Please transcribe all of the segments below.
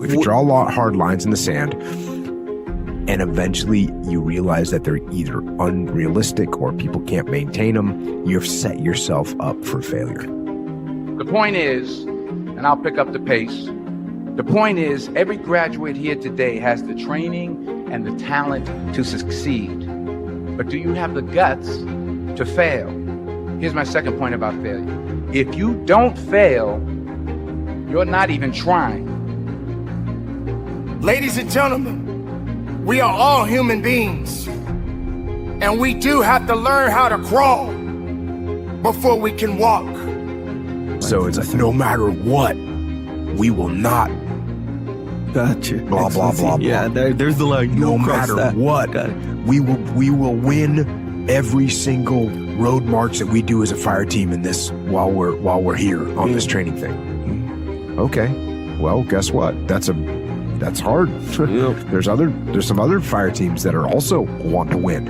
if you draw a lot hard lines in the sand, and eventually you realize that they're either unrealistic or people can't maintain them, you've set yourself up for failure. The point is, and I'll pick up the pace, the point is every graduate here today has the training and the talent to succeed. But do you have the guts to fail? Here's my second point about failure. If you don't fail, you're not even trying. Ladies and gentlemen, we are all human beings, and we do have to learn how to crawl before we can walk. So it's like, no matter what, we will not. Gotcha. Blah, blah, blah, blah. Yeah, there's the line. No matter what, we will win every single road march that we do as a fire team in this while we're here on this training thing. Okay. Well, guess what? That's hard. There's some other fire teams that are also want to win.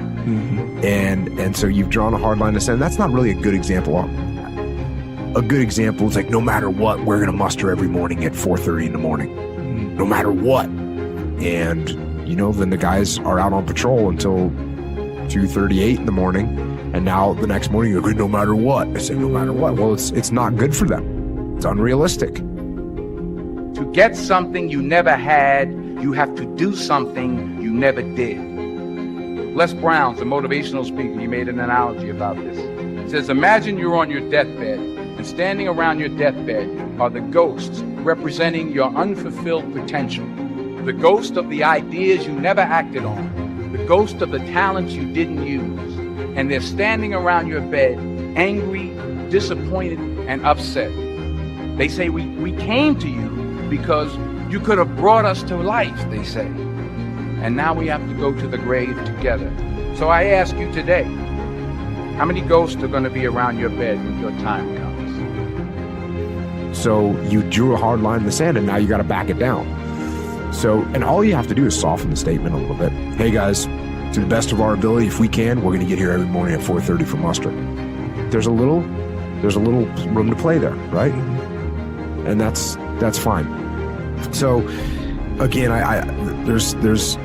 And so you've drawn a hard line to say that's not really a good example. A good example is like, no matter what, we're going to muster every morning at 4:30 in the morning. No matter what. And, then the guys are out on patrol until 2:38 in the morning. And now the next morning, you're good no matter what. I said, no matter what. Well, it's not good for them. It's unrealistic. To get something you never had, you have to do something you never did. Les Brown's a motivational speaker. He made an analogy about this. He says, imagine you're on your deathbed, and standing around your deathbed are the ghosts representing your unfulfilled potential. The ghost of the ideas you never acted on. The ghost of the talents you didn't use. And they're standing around your bed, angry, disappointed, and upset. They say, we came to you because you could have brought us to life, they say. And now we have to go to the grave together. So I ask you today, how many ghosts are going to be around your bed when your time comes? So you drew a hard line in the sand, and now you got to back it down. So, and all you have to do is soften the statement a little bit. Hey guys, to the best of our ability, if we can, we're going to get here every morning at 4:30 for muster. There's a little room to play there, right? And that's fine. So again, there's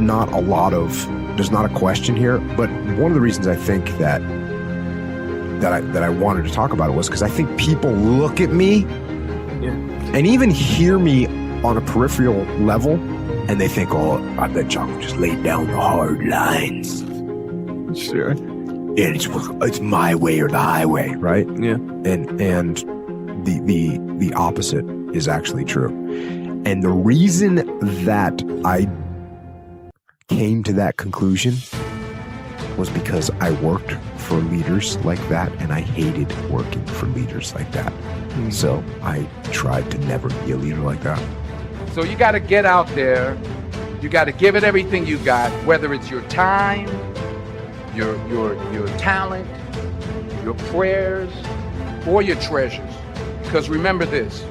not a question here, but one of the reasons I think that I wanted to talk about it was because I think people look at me and even hear me on a peripheral level, and they think, oh, I bet Jocko just laid down the hard lines. Sure. And it's my way or the highway, right? Yeah. And the opposite is actually true. And the reason that I came to that conclusion was because I worked for leaders like that, and I hated working for leaders like that. So I tried to never be a leader like that. So you got to get out there. You got to give it everything you got, whether it's your time, your talent, your prayers, or your treasures. Because remember this,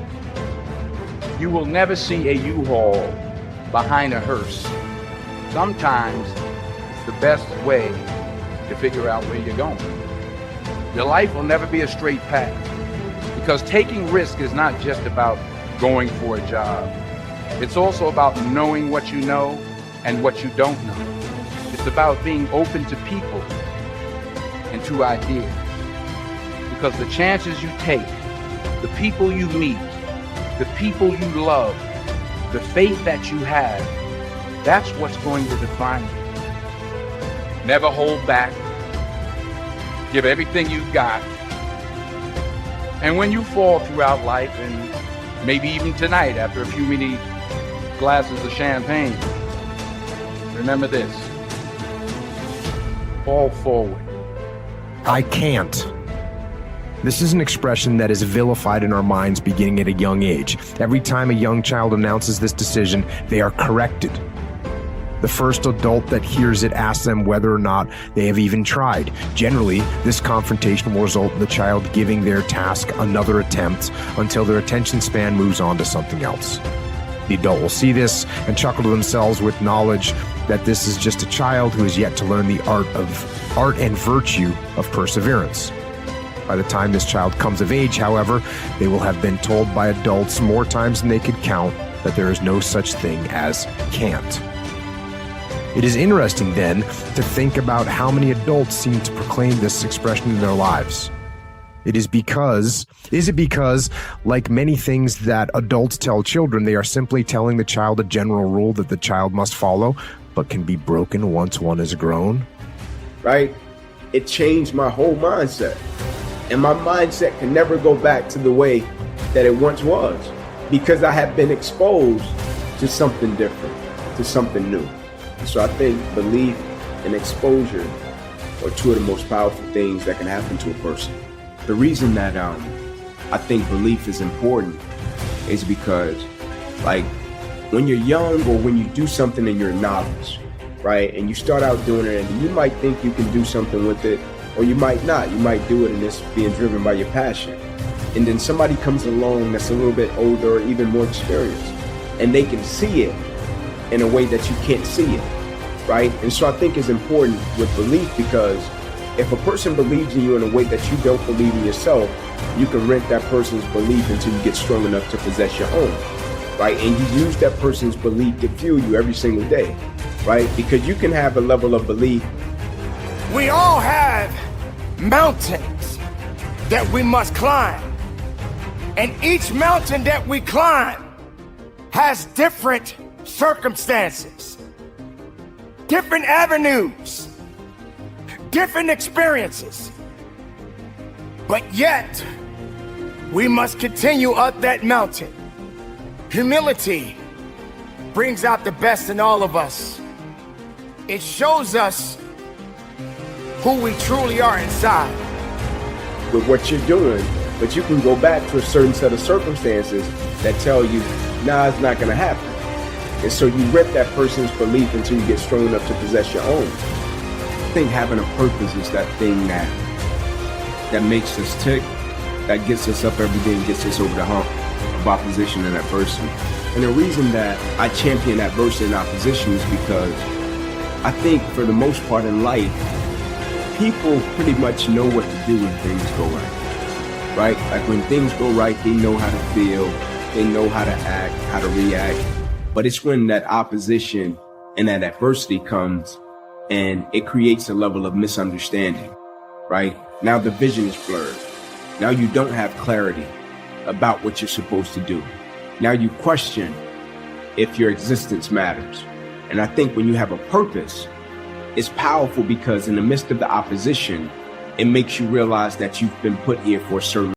you will never see a U-Haul behind a hearse. Sometimes it's the best way to figure out where you're going. Your life will never be a straight path, because taking risk is not just about going for a job. It's also about knowing what you know and what you don't know. It's about being open to people and to ideas. Because the chances you take, the people you meet, the people you love, the faith that you have, that's what's going to define you. Never hold back. Give everything you've got. And when you fall throughout life, and maybe even tonight after a few many glasses of champagne, remember this: fall forward. I can't. This is an expression that is vilified in our minds beginning at a young age. Every time a young child announces this decision, they are corrected. The first adult that hears it asks them whether or not they have even tried. Generally, this confrontation will result in the child giving their task another attempt until their attention span moves on to something else. The adult will see this and chuckle to themselves with knowledge that this is just a child who is yet to learn the art and virtue of perseverance. By the time this child comes of age, however, they will have been told by adults more times than they could count that there is no such thing as can't. It is interesting then to think about how many adults seem to proclaim this expression in their lives. Is it because, like many things that adults tell children, they are simply telling the child a general rule that the child must follow, but can be broken once one is grown? Right? It changed my whole mindset. And my mindset can never go back to the way that it once was, because I have been exposed to something different, to something new. So I think belief and exposure are two of the most powerful things that can happen to a person. The reason that I think belief is important is because, like, when you're young or when you do something and you're a novice, right, and you start out doing it and you might think you can do something with it, or you might not. You might do it and it's being driven by your passion. And then somebody comes along that's a little bit older or even more experienced, and they can see it in a way that you can't see it, right? And so I think it's important with belief, because if a person believes in you in a way that you don't believe in yourself, you can rent that person's belief until you get strong enough to possess your own, right? And you use that person's belief to fuel you every single day, right? Because you can have a level of belief. We all have mountains that we must climb. And each mountain that we climb has different circumstances, different avenues, different experiences. But yet, we must continue up that mountain. Humility brings out the best in all of us. It shows us who we truly are inside. With what you're doing, but you can go back to a certain set of circumstances that tell you, nah, it's not gonna happen. And so you rip that person's belief until you get strong enough to possess your own. I think having a purpose is that thing that makes us tick, that gets us up every day and gets us over the hump of opposition and adversity. And the reason that I champion adversity and opposition is because I think for the most part in life, people pretty much know what to do when things go right, right? Like when things go right, they know how to feel, they know how to act, how to react. But it's when that opposition and that adversity comes and it creates a level of misunderstanding, right? Now the vision is blurred. Now you don't have clarity about what you're supposed to do. Now you question if your existence matters. And I think when you have a purpose, it's powerful because in the midst of the opposition, it makes you realize that you've been put here for a certain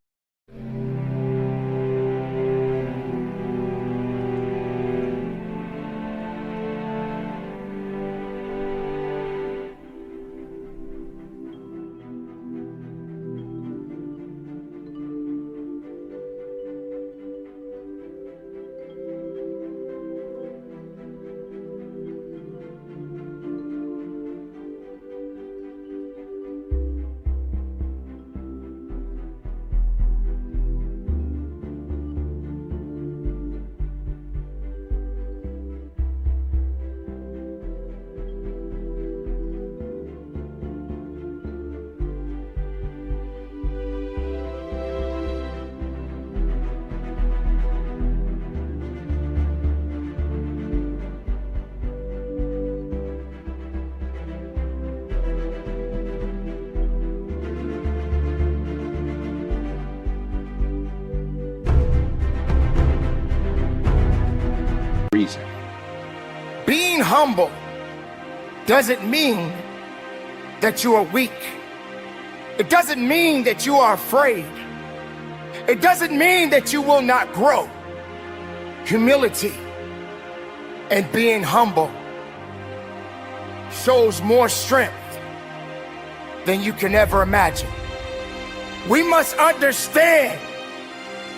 reason. Being humble doesn't mean that you are weak. It doesn't mean that you are afraid. It doesn't mean that you will not grow. Humility and being humble shows more strength than you can ever imagine. We must understand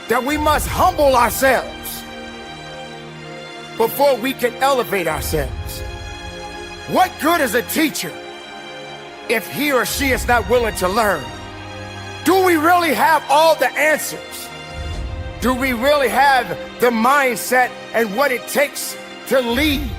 that we must humble ourselves before we can elevate ourselves. What good is a teacher if he or she is not willing to learn? Do we really have all the answers? Do we really have the mindset and what it takes to lead